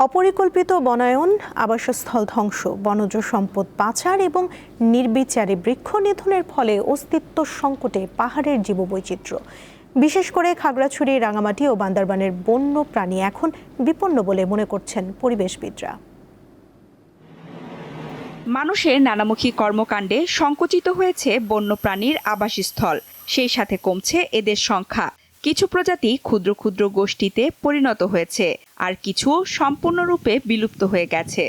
অপরিকল্পিত বনায়ন, আবাসস্থল ধ্বংস, বনজ সম্পদ পাচার এবং নির্বিচারে বৃক্ষ নিধনের ফলে অস্তিত্ব সংকটে পাহাড়ের জীববৈচিত্র্য। বিশেষ করে খাগড়াছড়ি, রাঙামাটি ও বান্দরবানের বন্য প্রাণী এখন বিপন্ন বলে মনে করছেন পরিবেশবিদরা। মানুষের নানামুখী কর্মকাণ্ডে সংকুচিত হয়েছে বন্যপ্রাণীর আবাসস্থল, সেই সাথে কমছে এদের সংখ্যা। কিছু প্রজাতি ক্ষুদ্র ক্ষুদ্র গোষ্ঠীতে পরিণত হয়েছে, আর কিছু সম্পূর্ণরূপে বিলুপ্ত হয়ে গেছে।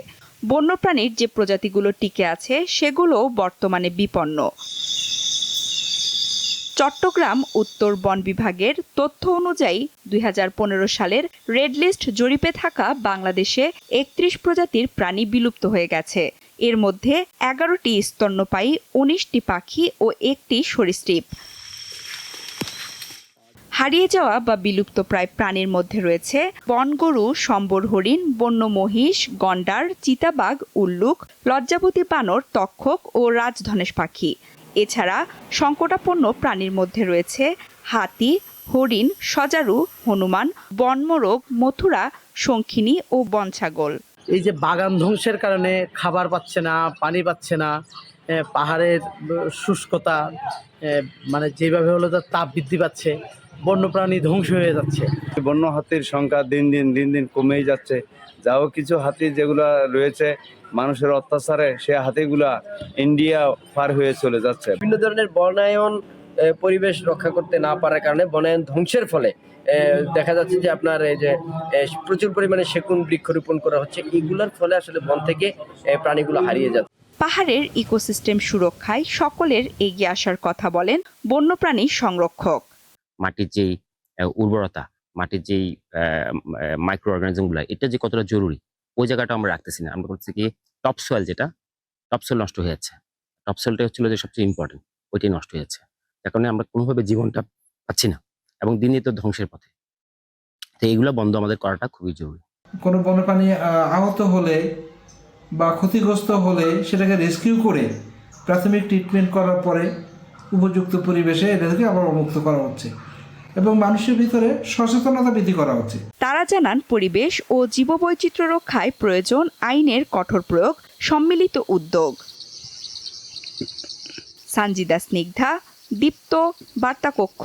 বন্যপ্রাণীর যে প্রজাতিগুলো টিকে আছে সেগুলো বর্তমানে বিপন্ন। চট্টগ্রাম উত্তর বন বিভাগের তথ্য অনুযায়ী ২০১৫ সালের রেড লিস্ট জরিপে থাকা বাংলাদেশে ৩১ প্রজাতির প্রাণী বিলুপ্ত হয়ে গেছে। এর মধ্যে ১১টি স্তন্যপায়ী, ১৯টি পাখি ও ১টি সরীসৃপ। হারিয়ে যাওয়া বা বিলুপ্ত প্রায় প্রাণীর মধ্যে রয়েছে বনগরু, সম্বর হরিণ, বন্য মহিষ, গন্ডার, চিতাবাঘ, উল্লুক, লজ্জাবতী বানর, তক্ষক ও রাজধনেশ পাখি। এছাড়া সংকটাপন্ন প্রাণীর মধ্যে রয়েছে হাতি, হরিণ, সজারু, হনুমান, বনমোরগ, মথুরা, শঙ্খিনী ও বনছাগল। এই যে বাগান ধ্বংসের কারণে খাবার পাচ্ছে না, পানি পাচ্ছে না, পাহাড়ের শুষ্কতা মানে যেভাবে হলো তার তাপ বৃদ্ধি পাচ্ছে, বন্যপ্রাণী ধ্বংস হয়ে যাচ্ছে। বন্য হাতির সংখ্যা দিন দিন কমেই যাচ্ছে। যাও কিছু হাতি যেগুলো রয়েছে মানুষের অত্যাচারে, সে হাতিগুলা ইন্ডিয়া পার হয়ে চলে যাচ্ছে। বিভিন্ন ধরনের বনায়ন পরিবেশ রক্ষা করতে না পারার কারণে বনায়ন ধ্বংসের ফলে দেখা যাচ্ছে যে আপনার এই যে প্রচুর পরিমাণে সেগুন বৃক্ষরোপণ করা হচ্ছে, এগুলোর ফলে আসলে বন থেকে প্রাণীগুলো হারিয়ে যাচ্ছে। পাহাড়ের ইকোসিস্টেম সুরক্ষায় সকলের এগিয়ে আসার কথা বলেন বন্যপ্রাণী সংরক্ষক। মাটির যেই উর্বরতা, মাটির যেই মাইক্রো অর্গানিজমগুলো, এটা যে কতটা জরুরি ওই জায়গাটা আমরা রাখতেছি না। আমরা করছি কি টপ সয়েল, যেটা টপ সয়েল নষ্ট হয়ে যাচ্ছে। টপ সয়েলটা হচ্ছিল যে সবচেয়ে ইম্পর্টেন্ট, ওইটাই নষ্ট হয়ে যাচ্ছে। যার কারণে আমরা কোনোভাবে জীবনটা পাচ্ছি না এবং দিন দিন তো ধ্বংসের পথে। তো এইগুলো বন্ধ আমাদের করাটা খুবই জরুরি। কোনো বন্যপ্রাণী আহত হলে বা ক্ষতিগ্রস্ত হলে সেটাকে রেস্কিউ করে প্রাথমিক ট্রিটমেন্ট করার পরে উপযুক্ত পরিবেশে এটাকে আবার মুক্ত করা হচ্ছে এবং মানুষের ভিতরে সচেতনতা বৃদ্ধি করা হচ্ছে। তারা জানান, পরিবেশ ও জীববৈচিত্র্য রক্ষায় প্রয়োজন আইনের কঠোর প্রয়োগ, সম্মিলিত উদ্যোগ। সানজিদা স্নিগ্ধা, দীপ্ত, বার্তা কক্ষ।